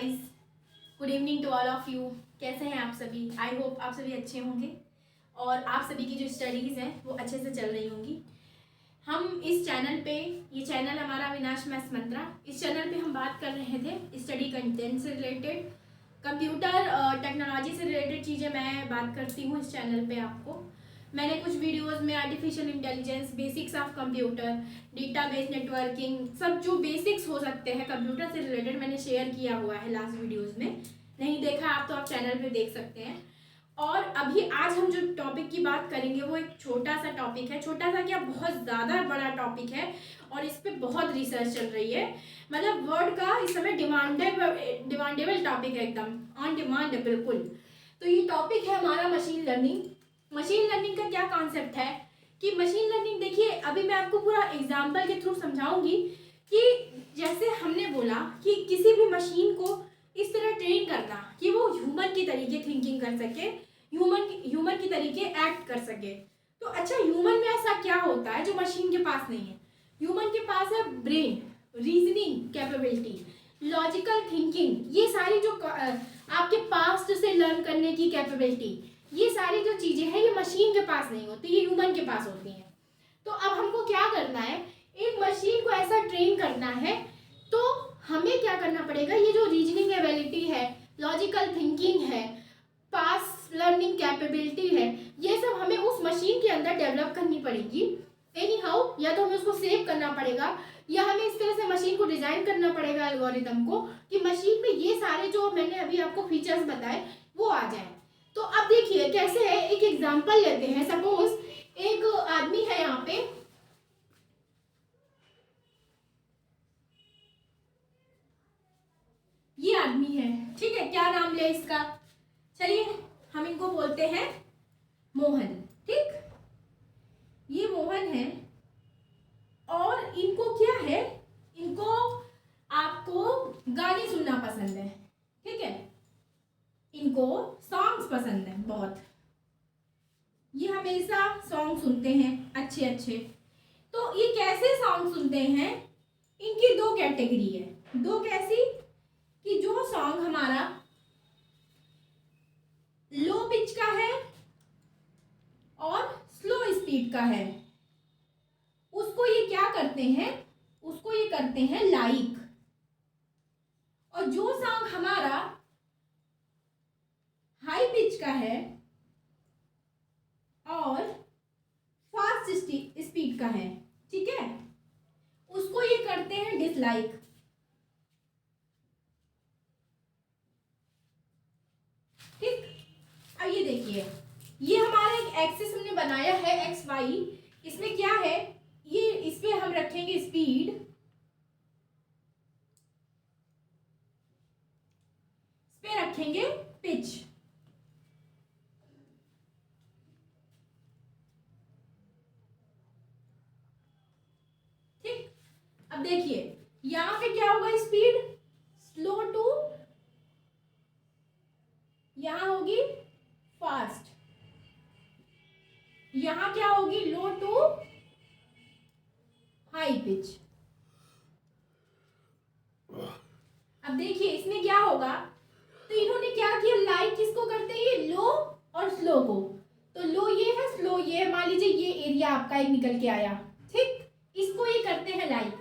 Guys, good evening to all of you. कैसे हैं आप सभी? आई होप आप सभी अच्छे होंगे और आप सभी की जो स्टडीज़ हैं वो अच्छे से चल रही होंगी। हम इस चैनल पे, ये चैनल हमारा अविनाश मैथ्स मंत्रा, इस चैनल पे हम बात कर रहे थे स्टडी कंटेंट से रिलेटेड, कंप्यूटर टेक्नोलॉजी से रिलेटेड चीज़ें मैं बात करती हूँ इस चैनल पे। आपको मैंने कुछ वीडियोस में artificial intelligence, basics of computer, database networking, सब जो बेसिक्स हो सकते हैं कंप्यूटर से रिलेटेड मैंने शेयर किया हुआ है लास्ट वीडियोस में। नहीं देखा आप तो आप चैनल पे देख सकते हैं। और अभी आज हम जो टॉपिक की बात करेंगे वो एक छोटा सा टॉपिक है, छोटा सा क्या बहुत ज़्यादा बड़ा टॉपिक है और इस पर बहुत रिसर्च चल रही है। मतलब वर्ड का इस समय डिमांडेबल टॉपिक है, एकदम ऑन डिमांड है बिल्कुल। तो ये टॉपिक है हमारा मशीन लर्निंग। मशीन लर्निंग का क्या कॉन्सेप्ट है कि मशीन लर्निंग, देखिए अभी मैं आपको पूरा एग्जाम्पल के थ्रू समझाऊंगी कि जैसे हमने बोला कि किसी भी मशीन को इस तरह ट्रेन करना कि वो ह्यूमन की तरीके थिंकिंग कर सके, ह्यूमन की तरीके एक्ट कर सके। तो अच्छा, ह्यूमन में ऐसा क्या होता है जो मशीन के पास नहीं है? ह्यूमन के पास है brain, reasoning capability, logical thinking, ये सारी जो आपके पास्ट से लर्न करने की कैपेबिलिटी, ये सारी जो चीज़ें हैं ये मशीन के पास नहीं होती, ये ह्यूमन के पास होती हैं। तो अब हमको क्या करना है, एक मशीन को ऐसा ट्रेन करना है तो हमें क्या करना पड़ेगा, ये जो रीजनिंग एबिलिटी है, लॉजिकल थिंकिंग है, पास लर्निंग कैपेबिलिटी है, ये सब हमें उस मशीन के अंदर डेवलप करनी पड़ेगी। एनी हाउ, या तो हमें उसको सेव करना पड़ेगा या हमें इस तरह से मशीन को डिज़ाइन करना पड़ेगा एल्गोरिथम को कि मशीन में ये सारे जो मैंने अभी आपको फीचर्स बताए वो आ जाए। तो अब देखिए कैसे है, एक एग्जांपल लेते हैं। सपोज एक आदमी है यहाँ पे, ये आदमी है, ठीक है, क्या नाम ले इसका, चलिए हम इनको बोलते हैं मोहन। ठीक, ये मोहन है और इनको क्या है, इनको आपको गाने सुनना पसंद है, ठीक है, इनको सॉन्ग्स पसंद है बहुत, ये हमेशा सॉन्ग सुनते हैं अच्छे अच्छे। तो ये कैसे सॉन्ग सुनते हैं, इनकी दो कैटेगरी है, दो कैसी कि जो सॉन्ग हमारा लो पिच का है और स्लो स्पीड का है, उसको ये क्या करते हैं, उसको ये करते हैं लाइक। और जो सॉन्ग हमारा हाई पिच का है और फास्ट स्पीड का है, ठीक है, उसको ये करते हैं डिसलाइक। ठीक, अब ये देखिए, ये हमारा एक एक्सिस हमने बनाया है एक्स वाई, इसमें क्या है, ये इस पे हम रखेंगे स्पीड, इस पे रखेंगे पिच। ठीक, अब देखिए यहां पे क्या होगा, स्पीड स्लो टू, यहां होगी फास्ट, यहां क्या होगी लो टू हाई पिच। अब देखिए इसमें क्या होगा, तो इन्होंने क्या किया, लाइक किसको करते हैं, ये लो और स्लो को। तो लो ये है, स्लो ये है, मान लीजिए ये एरिया आपका एक निकल के आया, ठीक, इसको ये करते हैं लाइक।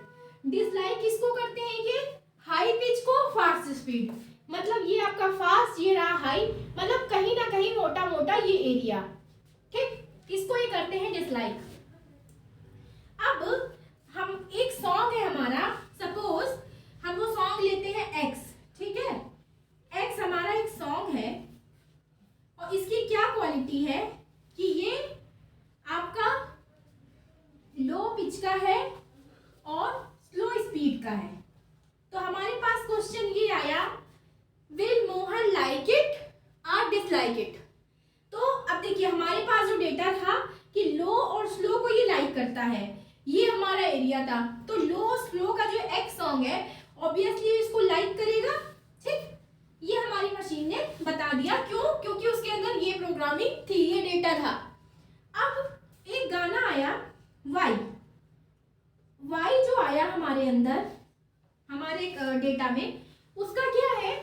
डिसलाइक किसको करते हैं, ये हाई पिच को फास्ट स्पीड, मतलब ये आपका फास्ट, ये रहा हाई, मतलब कहीं ना कहीं मोटा मोटा ये एरिया, ठीक, इसको ये करते हैं डिसलाइक। अब हम एक सॉन्ग है हमारा, सपोज हम वो सॉन्ग लेते हैं एक्स, ठीक है, एक्स हमारा एक सॉन्ग है और इसकी क्या क्वालिटी है कि ये आपका लो पिच का है और स्लो स्पीड का है। तो हमारे पास क्वेश्चन ये आया, विल मोहन लाइक इट और डिसलाइक इट। तो अब देखिए हमारे पास जो डेटा था कि लो और स्लो को ये लाइक करता है, ये हमारा एरिया था, तो लो स्लो का जो एक्स सॉन्ग है ऑब्वियसली इसको लाइक करेगा। ठीक, ये हमारी मशीन ने बता दिया, क्यों, क्योंकि उसके अंदर ये प्रोग्रामिंग थी, ये डेटा था। अब एक गाना आया वाई, वाई जो आया हमारे अंदर हमारे डेटा में, उसका क्या है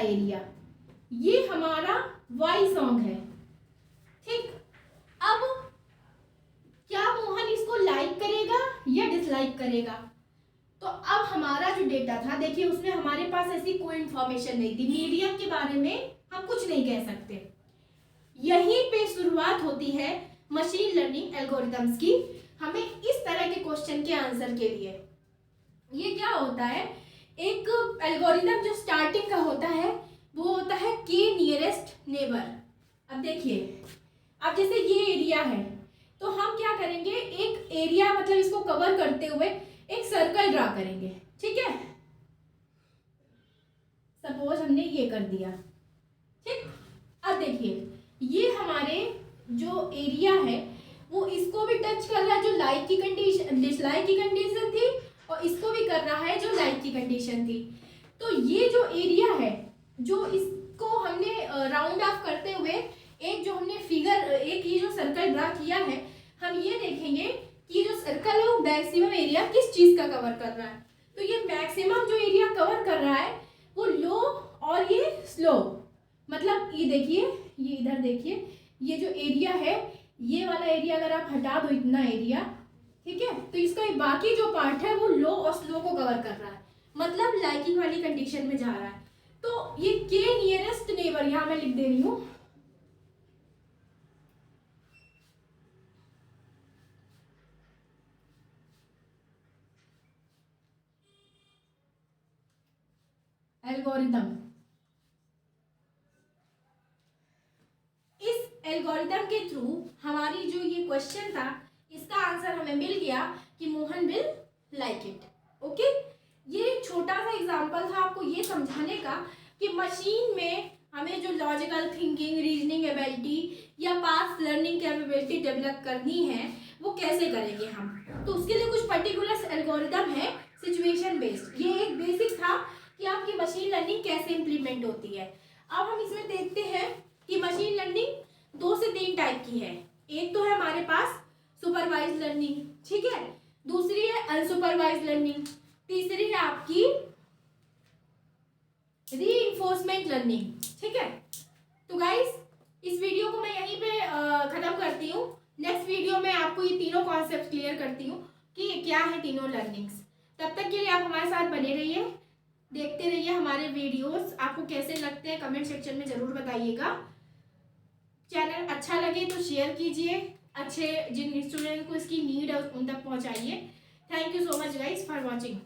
एरिया, ये हमारा वाई सॉन्ग है। ठीक, अब क्या मोहन इसको लाइक करेगा या डिसलाइक करेगा? तो अब हमारा जो डेटा था, देखिए उसमें हमारे पास ऐसी कोई इंफॉर्मेशन नहीं थी, मीडियम के बारे में हम कुछ नहीं कह सकते। यहीं पे शुरुआत होती है मशीन लर्निंग एल्गोरिथम्स की, हमें इस तरह के क्वेश्चन के आंसर के लिए। ये क्या होता है, एक एल्गोरिथम जो स्टार्टिंग का होता है वो होता है के नियरेस्ट नेबर। अब देखिए, अब जैसे ये एरिया है तो हम क्या करेंगे, एक एरिया मतलब इसको कवर करते हुए एक सर्कल ड्रा करेंगे। ठीक है, सपोज हमने ये कर दिया। ठीक, अब देखिए ये हमारे जो एरिया है वो इसको भी टच कर रहा है जो लाइक की कंडीशन, डिसलाइक की कंडीशन थी, और इसको भी कर रहा है जो लाइक की कंडीशन थी। तो ये जो एरिया है, जो इसको हमने राउंड ऑफ करते हुए एक जो हमने फिगर, एक ये जो सर्कल ड्रा किया है, हम ये देखेंगे कि जो सर्कल है वो मैक्सिमम एरिया किस चीज का कवर कर रहा है। तो ये मैक्सिमम जो एरिया कवर कर रहा है वो लो और ये स्लो, मतलब ये देखिए, ये इधर देखिए, ये जो एरिया है, ये वाला एरिया अगर आप हटा दो इतना एरिया, ठीक है, तो इसका बाकी जो पार्ट है वो लो और स्लो को कवर कर रहा है, मतलब लाइकिंग वाली कंडीशन में जा रहा है। तो ये के नियरेस्ट नेबर, यहां मैं लिख दे रही हूं, एल्गोरिथम। इस एल्गोरिथम के थ्रू हमारी जो ये क्वेश्चन था इसका आंसर हमें मिल गया कि Mohan will like it. Okay, ये छोटा सा एग्जांपल था आपको ये समझाने का कि मशीन में हमें जो लॉजिकल थिंकिंग, रीजनिंग एबिलिटी या पास्ट लर्निंग कैपेबिलिटी डेवलप करनी है वो कैसे करेंगे हम। तो उसके लिए कुछ पर्टिकुलर एल्गोरिथम है सिचुएशन बेस्ड। ये एक बेसिक था कि आपकी मशीन लर्निंग कैसे इंप्लीमेंट होती है। अब हम इसमें देखते हैं कि मशीन लर्निंग 2 से 3 टाइप की है। एक तो है हमारे पास सुपरवाइज लर्निंग, ठीक है, दूसरी है अनसुपरवाइज लर्निंग, तीसरी है आपकी रीइंफोर्समेंट लर्निंग। ठीक है, तो गाइस इस वीडियो को मैं यहीं पे खत्म करती हूँ। नेक्स्ट वीडियो में आपको ये तीनों कॉन्सेप्ट क्लियर करती हूँ कि क्या है तीनों लर्निंग्स। तब तक के लिए आप हमारे साथ बने रहिए, देखते रहिए हमारे वीडियोस। आपको कैसे लगते हैं कमेंट सेक्शन में जरूर बताइएगा। चैनल अच्छा लगे तो शेयर कीजिए, अच्छे जिन स्टूडेंट को इसकी नीड है उन तक पहुंचाइए। Thank you so much guys for watching.